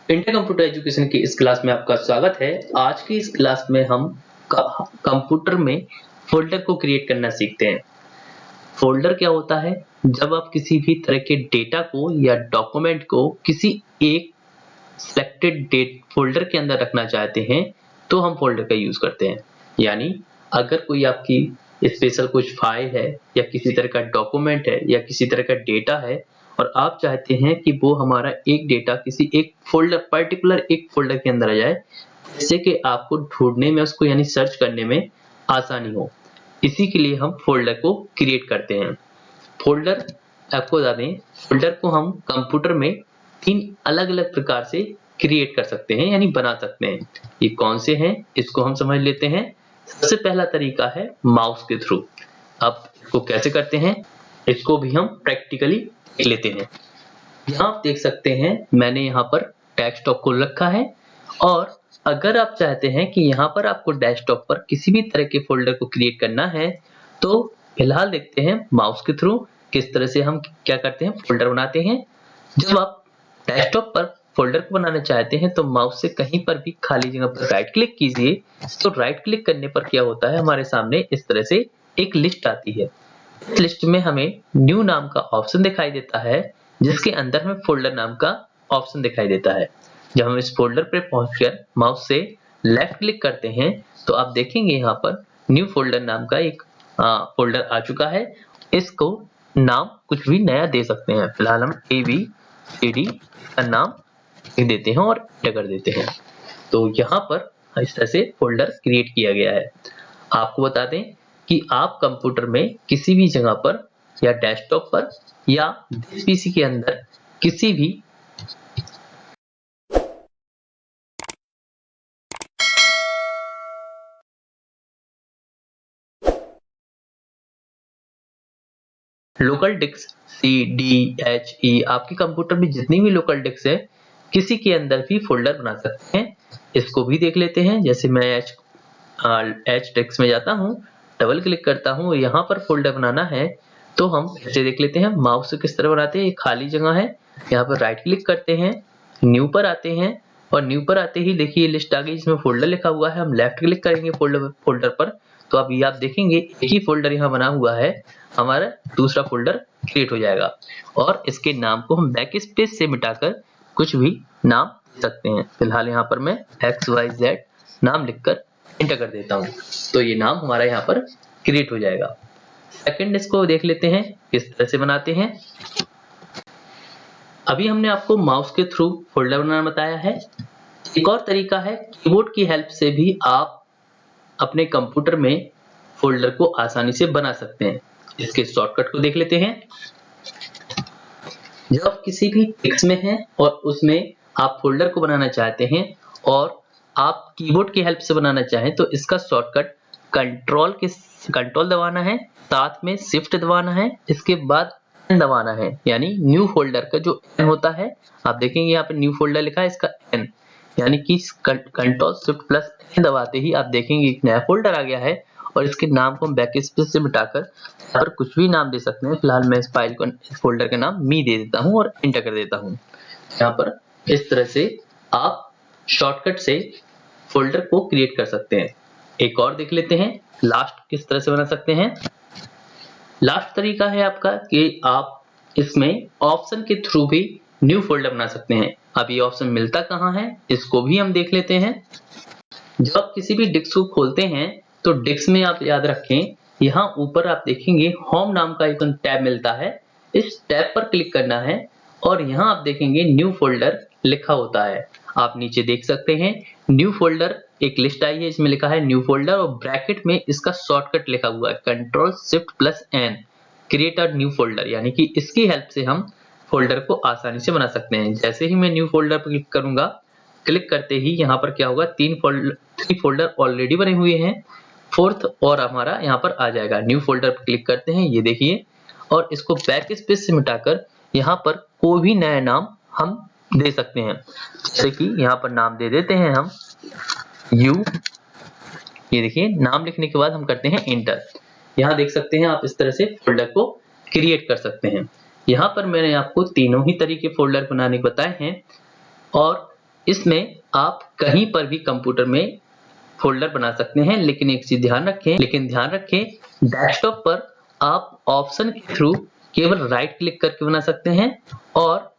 Inter computer education की इस class में आपका स्वागत है। आज की इस क्लास में हम कंप्यूटर में फोल्डर को क्रिएट करना सीखते हैं। फोल्डर क्या होता है? जब आप किसी भी तरह के डेटा को या डॉक्यूमेंट को किसी एक सिलेक्टेड डेट फोल्डर के अंदर रखना चाहते हैं तो हम फोल्डर का यूज करते हैं। यानी अगर कोई आपकी स्पेशल कुछ फाइल है या किसी तरह का डॉक्यूमेंट है या किसी तरह का डेटा है और आप चाहते हैं कि वो हमारा एक डेटा किसी एक फोल्डर पर्टिकुलर एक फोल्डर के अंदर आ जाए, जिससे कि आपको ढूंढने में उसको यानी सर्च करने में आसानी हो। इसी के लिए हम फोल्डर को क्रिएट करते हैं। फोल्डर आपको बता दें, फोल्डर को हम कंप्यूटर में 3 अलग-अलग प्रकार से क्रिएट कर सकते हैं यानी बना सकते हैं। ये कौन से हैं इसको हम समझ लेते हैं। सबसे पहला तरीका है माउस के थ्रू। अब इसको कैसे करते हैं इसको भी हम प्रैक्टिकली देख लेते हैं। यहाँ आप देख सकते हैं मैंने यहाँ पर डेस्कटॉप खोल रखा है और अगर आप चाहते हैं कि यहाँ पर आपको डेस्कटॉप पर किसी भी तरह के फोल्डर को क्रिएट करना है तो फिलहाल देखते हैं माउस के थ्रू किस तरह से हम क्या करते हैं फोल्डर बनाते हैं। जब आप डेस्कटॉप पर फोल्डर को बनाना चाहते हैं तो माउस से कहीं पर भी खाली जगह पर राइट क्लिक कीजिए। तो राइट क्लिक करने पर क्या होता है, हमारे सामने इस तरह से एक लिस्ट आती है। इस लिस्ट में हमें न्यू नाम का ऑप्शन दिखाई देता है, जिसके अंदर हमें फोल्डर नाम का ऑप्शन दिखाई देता है। जब हम इस फोल्डर पर पहुंचकर माउस से लेफ्ट क्लिक करते हैं तो आप देखेंगे यहाँ पर न्यू फोल्डर नाम का एक फोल्डर आ चुका है। इसको नाम कुछ भी नया दे सकते हैं। फिलहाल हम ABCD का नाम लिख देते हैं और एंटर कर देते हैं। तो यहाँ पर इस तरह से फोल्डर क्रिएट किया गया है। आपको बता दें कि आप कंप्यूटर में किसी भी जगह पर या डेस्कटॉप पर या पीसी के अंदर किसी भी लोकल डिस्क CDHE आपके कंप्यूटर में जितनी भी लोकल डिस्क है किसी के अंदर भी फोल्डर बना सकते हैं। इसको भी देख लेते हैं। जैसे मैं H डिस्क में जाता हूँ, डबल क्लिक करता हूँ, यहाँ पर फोल्डर बनाना है तो हम इसे देख लेते हैं। माउस से किस तरह बनाते हैं, ये खाली जगह है, यहाँ पर राइट क्लिक करते हैं, न्यू पर आते हैं और न्यू पर आते ही देखिए लिस्ट आ गई जिसमें फोल्डर लिखा हुआ है। हम लेफ्ट क्लिक करेंगे फोल्डर पर तो अभी आप देखेंगे एक ही फोल्डर यहाँ बना हुआ है, हमारा दूसरा फोल्डर क्रिएट हो जाएगा और इसके नाम को हम बैक स्पेस से मिटाकर कुछ भी नाम दे सकते हैं। फिलहाल यहाँ पर मैं XYZ नाम लिखकर एंटर कर देता हूँ तो ये नाम हमारा यहाँ पर क्रिएट हो जाएगा। सेकंड इसको देख लेते हैं किस तरह से बनाते हैं। अभी हमने आपको माउस के थ्रू फोल्डर बनाना बताया है। एक और तरीका है, कीबोर्ड की हेल्प से भी आप अपने कंप्यूटर में फोल्डर को आसानी से बना सकते हैं। इसके शॉर्टकट को देख लेते हैं। जब आप किसी भी टेक्स्ट में हैं और उसमें आप फोल्डर को बनाना चाहते हैं और आप कीबोर्ड की हेल्प से बनाना चाहें तो इसका शॉर्टकट कंट्रोल दबाना है, साथ में शिफ्ट दबाना है, इसके बाद N दबाना है। यानी न्यू फोल्डर का जो N होता है, आप देखेंगे यहाँ पे न्यू फोल्डर लिखा है, इसका N यानी कि कंट्रोल शिफ्ट प्लस N दबाते ही आप देखेंगे एक नया फोल्डर आ गया है और इसके नाम को हम बैक स्पेस से मिटाकर यहाँ पर कुछ भी नाम दे सकते हैं। फिलहाल मैं इस फाइल को इस फोल्डर का नाम मी दे देता हूँ और एंटर कर देता हूँ। यहाँ पर इस तरह से आप शॉर्टकट से फोल्डर को क्रिएट कर सकते हैं। एक और देख लेते हैं लास्ट किस तरह से बना सकते हैं। लास्ट तरीका है आपका कि आप इसमें ऑप्शन के थ्रू भी न्यू फोल्डर बना सकते हैं। अब ये ऑप्शन मिलता कहाँ है इसको भी हम देख लेते हैं। जब आप किसी भी डिस्क को खोलते हैं तो डिस्क में आप याद रखें, यहाँ ऊपर आप देखेंगे होम नाम का एक टैब मिलता है। इस टैब पर क्लिक करना है और यहाँ आप देखेंगे न्यू फोल्डर लिखा होता है। आप नीचे देख सकते हैं न्यू फोल्डर एक लिस्ट आई है, इसमें लिखा है न्यू फोल्डर और ब्रैकेट में इसका शॉर्टकट लिखा हुआ है control shift plus N create a new folder. यानी कि इसकी हेल्प से हम फोल्डर को आसानी से बना सकते हैं। जैसे ही मैं न्यू फोल्डर पर क्लिक करूंगा, क्लिक करते ही यहाँ पर क्या होगा, 3 फोल्डर ऑलरेडी बने हुए हैं, फोर्थ और हमारा यहाँ पर आ जाएगा। न्यू फोल्डर पर क्लिक करते हैं, ये देखिए, और इसको बैक स्पेस से मिटाकर यहाँ पर कोई भी नया नाम हम दे सकते हैं। जैसे कि यहाँ पर नाम दे देते हैं हम यू। ये देखिए नाम लिखने के बाद हम करते हैं एंटर। यहाँ देख सकते हैं आप इस तरह से फोल्डर को क्रिएट कर सकते हैं। यहाँ पर मैंने आपको तीनों ही तरीके फोल्डर बनाने को बताए हैं और इसमें आप कहीं पर भी कंप्यूटर में फोल्डर बना सकते हैं, लेकिन एक चीज ध्यान रखें डेस्कटॉप पर आप ऑप्शन के थ्रू केवल राइट क्लिक करके बना सकते हैं और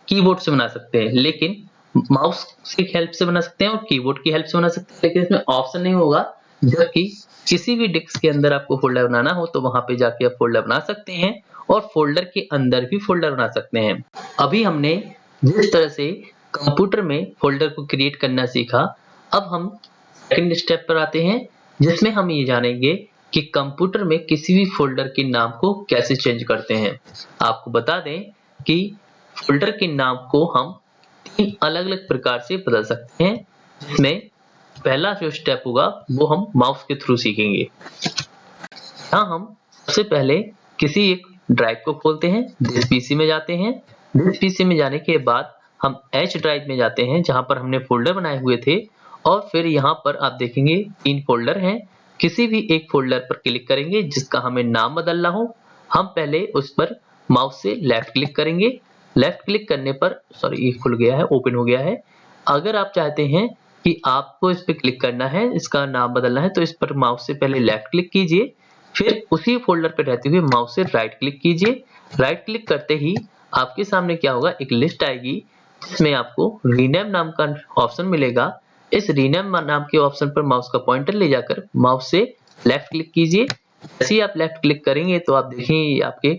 कीबोर्ड से बना सकते हैं, लेकिन माउस की हेल्प से बना सकते हैं और कीबोर्ड की हेल्प से बना सकते हैं, लेकिन इसमें ऑप्शन नहीं होगा। जबकि किसी भी डिस्क के अंदर आपको फोल्डर बनाना हो तो वहां पे जाके आप फोल्डर बना सकते हैं और फोल्डर के अंदर भी फोल्डर बना सकते हैं। अभी हमने जिस तरह से कंप्यूटर में फोल्डर को क्रिएट करना सीखा, अब हम सेकंड स्टेप पर आते हैं जिसमें हम ये जानेंगे कि कंप्यूटर में किसी भी फोल्डर के नाम को कैसे चेंज करते हैं। आपको बता दें कि फोल्डर के नाम को हम 3 अलग-अलग प्रकार से बदल सकते हैं, जिसमें पहला जो स्टेप होगा वो हम माउस के थ्रू सीखेंगे। यहाँ हम सबसे पहले किसी एक ड्राइव को खोलते हैं, दिस पीसी में जाते हैं। दिस पीसी में जाने के बाद हम एच ड्राइव में जाते हैं जहां पर हमने फोल्डर बनाए हुए थे, और फिर यहाँ पर आप देखेंगे 3 फोल्डर हैं। किसी भी एक फोल्डर पर क्लिक करेंगे जिसका हमें नाम बदलना हो। हम पहले उस पर माउस से लेफ्ट क्लिक करेंगे। लेफ्ट क्लिक करने पर ये खुल गया है, ओपन हो गया है। अगर आप चाहते हैं कि आपको इस पर क्लिक करना है, इसका नाम बदलना है, तो इस पर माउस से पहले लेफ्ट क्लिक कीजिए, फिर उसी फोल्डर पर रहते हुए माउस से राइट क्लिक कीजिए। राइट क्लिक करते ही आपके सामने क्या होगा, एक लिस्ट आएगी जिसमें आपको रीनेम नाम का ऑप्शन मिलेगा। इस रीनेम नाम के ऑप्शन पर माउस का पॉइंटर ले जाकर माउस से लेफ्ट क्लिक कीजिए। जैसे ही आप लेफ्ट क्लिक करेंगे तो आप देखेंगे आपके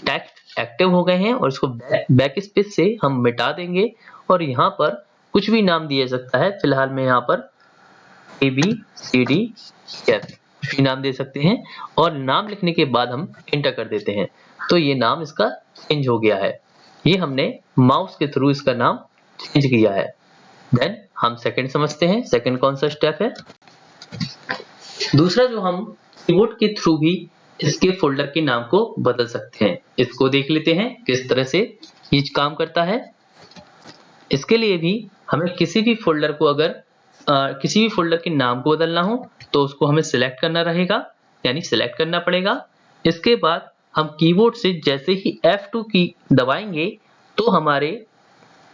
टेक्स्ट एक्टिव हो गए हैं और इसको बैक स्पेस से हम मिटा देंगे और यहाँ पर कुछ भी नाम दिया जा सकता है। फिलहाल मैं यहाँ पर ABCDF भी नाम दे सकते हैं और नाम लिखने के बाद हम एंटर कर देते हैं तो ये नाम इसका चेंज हो गया है। ये हमने माउस के थ्रू इसका नाम चेंज किया है। देन हम सेकंड समझते हैं। सेकंड कौन सा स्टेप है? दूसरा जो हम कीबोर्ड के थ्रू भी इसके फोल्डर के नाम को बदल सकते हैं। इसको देख लेते हैं किस तरह से ये काम करता है। इसके लिए भी हमें किसी भी फोल्डर को किसी भी फोल्डर के नाम को बदलना हो तो उसको हमें सिलेक्ट करना रहेगा, यानी सिलेक्ट करना पड़ेगा। इसके बाद हम कीबोर्ड से जैसे ही F2 की दबाएंगे तो हमारे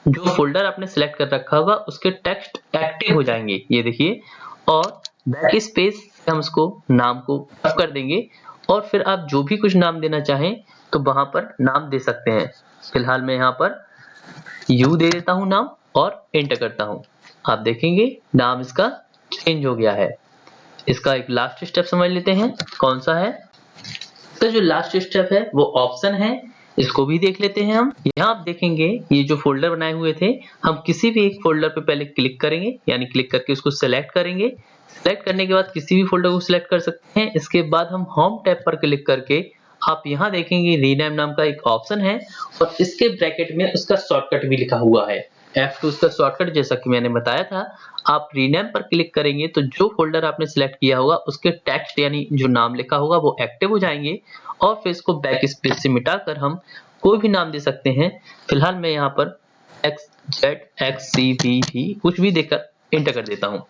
जो फोल्डर आपने सिलेक्ट कर रखा होगा उसके टेक्स्ट एक्टिव हो जाएंगे, ये देखिए। और बैक स्पेस से हम उसको नाम को ऑफ कर देंगे और फिर आप जो भी कुछ नाम देना चाहें तो वहां पर नाम दे सकते हैं। फिलहाल मैं यहाँ पर U दे देता हूँ नाम और एंटर करता हूँ। आप देखेंगे नाम इसका चेंज हो गया है। इसका एक लास्ट स्टेप समझ लेते हैं कौन सा है। इसका जो लास्ट स्टेप है वो ऑप्शन है, इसको भी देख लेते हैं हम। यहाँ आप देखेंगे ये जो फोल्डर बनाए हुए थे, हम किसी भी एक फोल्डर पे पहले क्लिक करेंगे, यानी क्लिक करके उसको सेलेक्ट करेंगे। सेलेक्ट करने के बाद किसी भी फोल्डर को सिलेक्ट कर सकते हैं। इसके बाद हम होम टैब पर क्लिक करके आप यहाँ देखेंगे रीनेम नाम का एक ऑप्शन है और इसके ब्रैकेट में उसका शॉर्टकट भी लिखा हुआ है। F2 उसका शॉर्टकट, जैसा कि मैंने बताया था। आप रीनेम पर क्लिक करेंगे तो जो फोल्डर आपने सिलेक्ट किया होगा उसके टेक्स्ट यानी जो नाम लिखा होगा वो एक्टिव हो जाएंगे और फिर इसको बैक स्पेस से मिटाकर हम कोई भी नाम दे सकते हैं। फिलहाल मैं यहाँ पर XZXCBV कुछ भी देकर एंटर कर देता हूँ।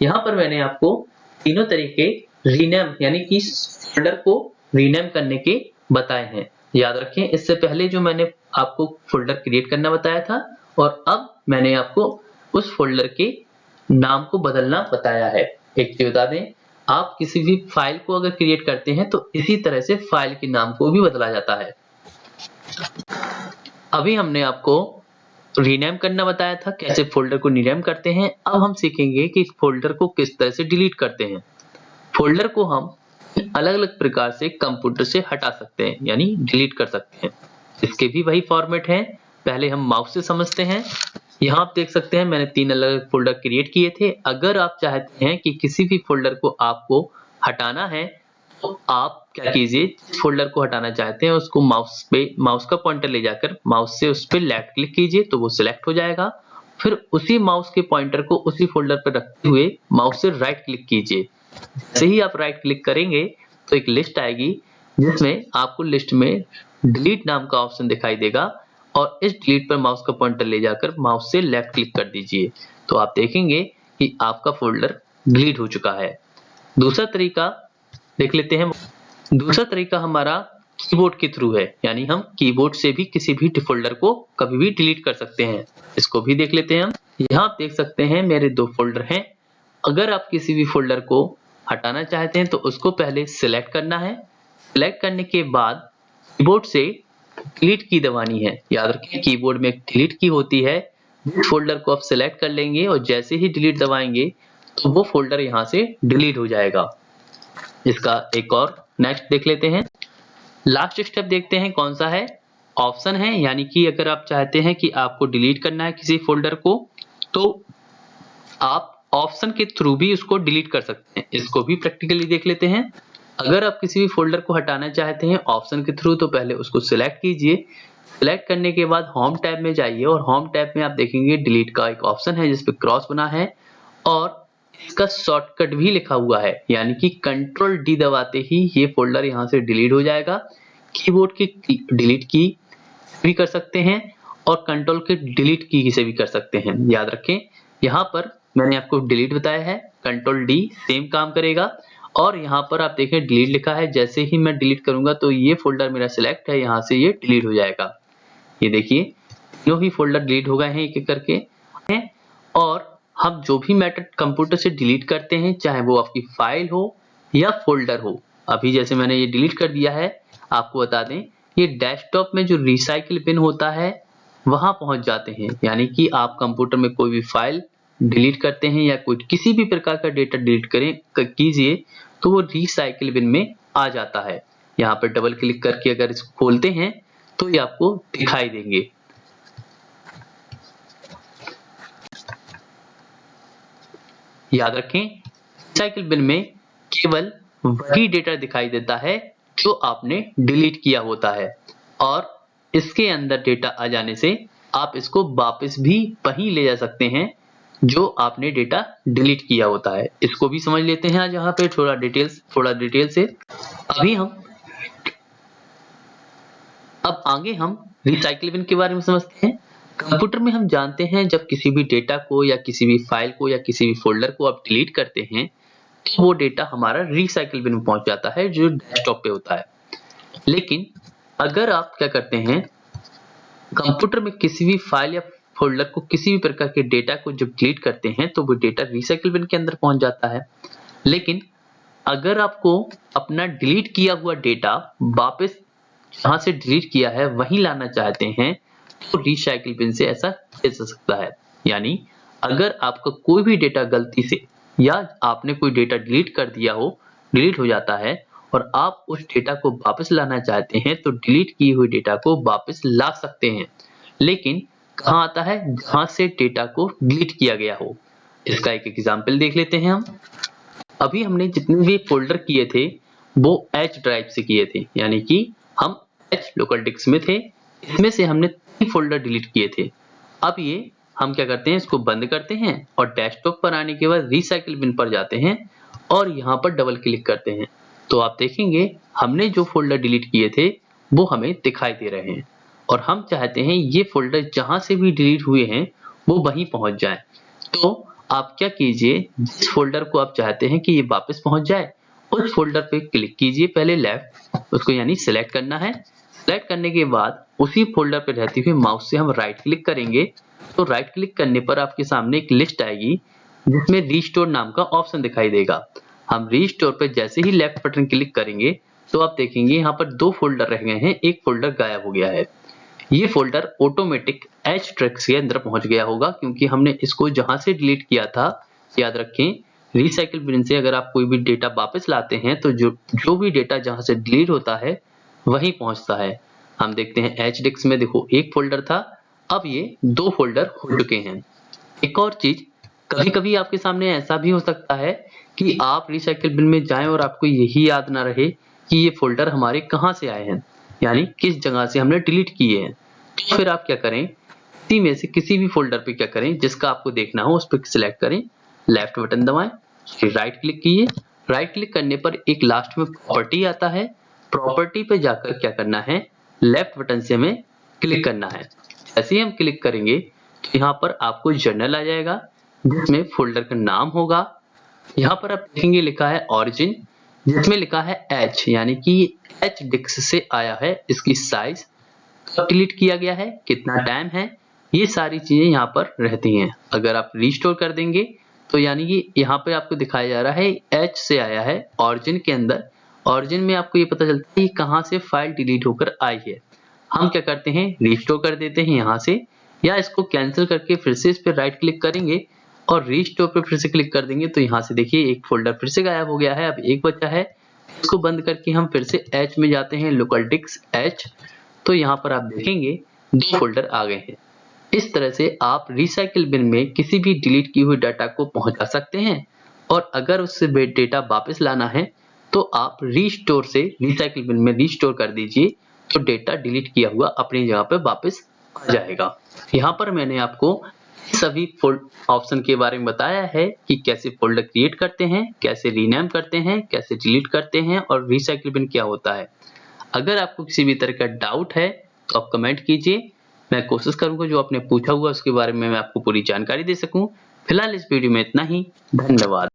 यहाँ पर मैंने आपको तीनों तरीके रीनेम यानी कि फोल्डर को रीनेम करने के बताए हैं। याद रखें, इससे पहले जो मैंने आपको फोल्डर क्रिएट करना बताया था और अब मैंने आपको उस फोल्डर के नाम को बदलना बताया है। एक चीज बता दें, आप किसी भी फाइल को अगर क्रिएट करते हैं तो इसी तरह से फाइल के नाम को भी बदला जाता है। अभी हमने आपको रीनेम करना बताया था, कैसे फोल्डर को रीनेम करते हैं। अब हम सीखेंगे कि फोल्डर को किस तरह से डिलीट करते हैं। फोल्डर को हम अलग-अलग प्रकार से कंप्यूटर से हटा सकते हैं, यानी डिलीट कर सकते हैं। इसके भी वही फॉर्मेट है। पहले हम माउस से समझते हैं। यहाँ आप देख सकते हैं मैंने 3 अलग फोल्डर क्रिएट किए थे। अगर आप चाहते हैं कि किसी भी फोल्डर को आपको हटाना है तो आप क्या कीजिए, जिस फोल्डर को हटाना चाहते हैं उसको माउस का पॉइंटर ले जाकर माउस से उस पर लेफ्ट क्लिक कीजिए तो वो सिलेक्ट हो जाएगा। फिर उसी माउस के पॉइंटर को उसी फोल्डर पर रखते हुए माउस से राइट क्लिक कीजिए। जैसे ही आप राइट क्लिक करेंगे तो एक लिस्ट आएगी जिसमें आपको लिस्ट में डिलीट नाम का ऑप्शन दिखाई देगा और इस डिलीट पर माउस का पॉइंटर ले जाकर माउस से लेफ्ट क्लिक कर दीजिए तो आप देखेंगे कि आपका फोल्डर डिलीट हो चुका है। दूसरा तरीका देख लेते हैं। दूसरा तरीका हमारा कीबोर्ड के थ्रू है, यानी हम कीबोर्ड से भी किसी भी फोल्डर को कभी भी डिलीट कर सकते हैं। इसको भी देख लेते हैं हम। यहाँ आप देख सकते हैं मेरे 2 फोल्डर हैं। अगर आप किसी भी फोल्डर को हटाना चाहते हैं तो उसको पहले सिलेक्ट करना है। सिलेक्ट करने के बाद कीबोर्ड से डिलीट की दबानी है। याद रखें कीबोर्ड में एक डिलीट की होती है। जिस फोल्डर को आप सिलेक्ट कर लेंगे और जैसे ही डिलीट दबाएंगे तो वो फोल्डर यहाँ से डिलीट हो जाएगा। इसका एक और नेक्स्ट देख लेते हैं। लास्ट स्टेप देखते हैं कौन सा है। ऑप्शन है, यानी कि अगर आप चाहते हैं कि आपको डिलीट करना है किसी फोल्डर को तो आप ऑप्शन के थ्रू भी उसको डिलीट कर सकते हैं। इसको भी प्रैक्टिकली देख लेते हैं। अगर आप किसी भी फोल्डर को हटाना चाहते हैं ऑप्शन के थ्रू तो पहले उसको सिलेक्ट कीजिए। सिलेक्ट करने के बाद होम टैब में जाइए और होम टैब में आप देखेंगे डिलीट का एक ऑप्शन है जिस पे क्रॉस बना है और इसका शॉर्टकट भी लिखा हुआ है, यानी कि कंट्रोल डी दबाते ही ये फोल्डर यहाँ से डिलीट हो जाएगा। कीबोर्ड की डिलीट की भी कर सकते हैं और कंट्रोल के डिलीट की से भी कर सकते हैं। याद रखें यहाँ पर मैंने आपको डिलीट बताया है, कंट्रोल डी सेम काम करेगा। और यहाँ पर आप देखें डिलीट लिखा है, जैसे ही मैं डिलीट करूंगा तो ये फोल्डर मेरा सिलेक्ट है, यहाँ से ये डिलीट हो जाएगा। ये देखिए तीनों ही फोल्डर डिलीट हो गए हैं एक एक करके। और हम जो भी मैटर कंप्यूटर से डिलीट करते हैं चाहे वो आपकी फाइल हो या फोल्डर हो, अभी जैसे मैंने ये डिलीट कर दिया है, आपको बता दें ये डेस्कटॉप में जो रिसाइकिल बिन होता है वहां पहुंच जाते हैं। यानी कि आप कंप्यूटर में कोई भी फाइल डिलीट करते हैं या कोई किसी भी प्रकार का डेटा डिलीट करें कीजिए तो वो रिसाइकिल बिन में आ जाता है। यहाँ पर डबल क्लिक करके अगर इसको खोलते हैं तो ये आपको दिखाई देंगे। याद रखें रिसाइकिल बिन में केवल वही डेटा दिखाई देता है जो आपने डिलीट किया होता है और इसके अंदर डेटा आ जाने से आप इसको वापस भी वहीं ले जा सकते हैं जो आपने डेटा डिलीट किया होता है। इसको भी समझ लेते हैं आज यहाँ पे थोड़ा डिटेल से। अब आगे हम रिसाइकिल बिन के बारे में समझते हैं। कंप्यूटर में हम जानते हैं जब किसी भी डेटा को या किसी भी फाइल को या किसी भी फोल्डर को आप डिलीट करते हैं तो वो डेटा हमारा रिसाइकिल बिन में पहुंच जाता है जो डेस्कटॉप पे होता है। लेकिन अगर आप क्या करते हैं कंप्यूटर में किसी भी फाइल या फोल्डर को किसी भी प्रकार के डेटा को जब डिलीट करते हैं तो वो डेटा रिसाइकिल बिन के अंदर पहुंच जाता है। लेकिन अगर आपको अपना डिलीट किया हुआ डेटा वापस जहां से डिलीट किया है वहीं लाना चाहते हैं तो रिसाइकिल बिन से ऐसा किया जा सकता है। यानी अगर आपका कोई भी डेटा गलती से या आपने कोई डेटा डिलीट कर दिया हो, डिलीट हो जाता है और आप उस डेटा को वापस लाना चाहते हैं तो डिलीट किए हुए डेटा को वापस ला सकते हैं। लेकिन कहाँ आता है जहां से डेटा को डिलीट किया गया हो। इसका एक एग्जाम्पल देख लेते हैं हम। अभी हमने जितने भी फोल्डर किए थे वो एच ड्राइव से किए थे, यानी कि हम एच लोकल डिस्क में थे, इसमें से हमने 3 फोल्डर डिलीट किए थे। अब ये हम क्या करते हैं इसको बंद करते हैं और डेस्कटॉप पर आने के बाद रिसाइकिल बिन पर जाते हैं और यहाँ पर डबल क्लिक करते हैं तो आप देखेंगे हमने जो फोल्डर डिलीट किए थे वो हमें दिखाई दे रहे हैं और हम चाहते हैं ये फोल्डर जहां से भी डिलीट हुए हैं वो वहीं पहुंच जाए। तो आप क्या कीजिए जिस फोल्डर को आप चाहते हैं कि ये वापस पहुंच जाए उस फोल्डर पे क्लिक कीजिए पहले लेफ्ट, उसको यानी सिलेक्ट करना है। सिलेक्ट करने के बाद उसी फोल्डर पे रहते हुए माउस से हम राइट क्लिक करेंगे तो राइट क्लिक करने पर आपके सामने एक लिस्ट आएगी जिसमें रीस्टोर नाम का ऑप्शन दिखाई देगा। हम रीस्टोर पे जैसे ही लेफ्ट बटन क्लिक करेंगे तो आप देखेंगे यहाँ पर 2 फोल्डर रह गए हैं, एक फोल्डर गायब हो गया है। ये फोल्डर ऑटोमेटिक एच ट्रैक्स के अंदर पहुंच गया होगा क्योंकि हमने इसको जहां से डिलीट किया था। याद रखें रिसाइकिल बिन से अगर आप कोई भी डेटा वापस लाते हैं तो जो भी डेटा जहां से डिलीट होता है वहीं पहुंचता है। हम देखते हैं एच डिस्क में देखो एक फोल्डर था, अब ये 2 फोल्डर हो चुके हैं। एक और चीज कभी कभी आपके सामने ऐसा भी हो सकता है कि आप रिसाइकिल बिन में जाएं और आपको यही याद ना रहे कि ये फोल्डर हमारे कहाँ से आए हैं, यानी किस जगह से हमने डिलीट किए हैं। तो फिर आप क्या करें इसी में से किसी भी फोल्डर पे क्या करें जिसका आपको देखना हो उस पर सिलेक्ट करें, लेफ्ट बटन दबाएं, फिर राइट क्लिक कीजिए। राइट क्लिक करने पर एक लास्ट में प्रॉपर्टी आता है, प्रॉपर्टी पे जाकर क्या करना है लेफ्ट बटन से हमें क्लिक करना है। जैसे ही हम क्लिक करेंगे तो यहाँ पर आपको जर्नल आ जाएगा जिसमें फोल्डर का नाम होगा। यहाँ पर आप देखेंगे लिखा है ओरिजिन जिसमें लिखा है एच, यानी कि एच डिस्क से आया है, इसकी साइज कब डिलीट किया गया है, कितना टाइम है, ये सारी चीजें यहाँ पर रहती हैं। अगर आप रिस्टोर कर देंगे तो यानी कि यहाँ पे आपको दिखाया जा रहा है H से आया है ऑरिजिन के अंदर। ऑरिजिन में आपको ये पता चलता है कि कहाँ से फाइल डिलीट होकर आई है। हम क्या करते हैं, रिस्टोर कर देते हैं यहाँ से, या इसको कैंसिल करके फिर से इस पर राइट क्लिक करेंगे और रिस्टोर पे फिर से क्लिक कर देंगे तो यहाँ से देखिए एक फोल्डर फिर से गायब हो गया है। अब एक बचा है, इसको बंद करके हम फिर से H में जाते हैं, लोकल डिस्क H, तो यहाँ पर आप देखेंगे 2 फोल्डर आ गए हैं। इस तरह से आप रिसाइकिल बिन में किसी भी डिलीट की हुई डाटा को पहुंचा सकते हैं, और अगर उससे डेटा वापस लाना है तो आप रिस्टोर से रिसाइकिल बिन में रिस्टोर कर दीजिए, तो डेटा डिलीट किया हुआ अपनी जगह पे वापस आ जाएगा। यहाँ पर मैंने आपको सभी ऑप्शन के बारे में बताया है कि कैसे फोल्डर क्रिएट करते हैं, कैसे रीनेम करते हैं, कैसे डिलीट करते हैं और रिसाइकिल बिन क्या होता है। अगर आपको किसी भी तरह का डाउट है तो आप कमेंट कीजिए, मैं कोशिश करूंगा जो आपने पूछा हुआ उसके बारे में मैं आपको पूरी जानकारी दे सकूं। फिलहाल इस वीडियो में इतना ही, धन्यवाद।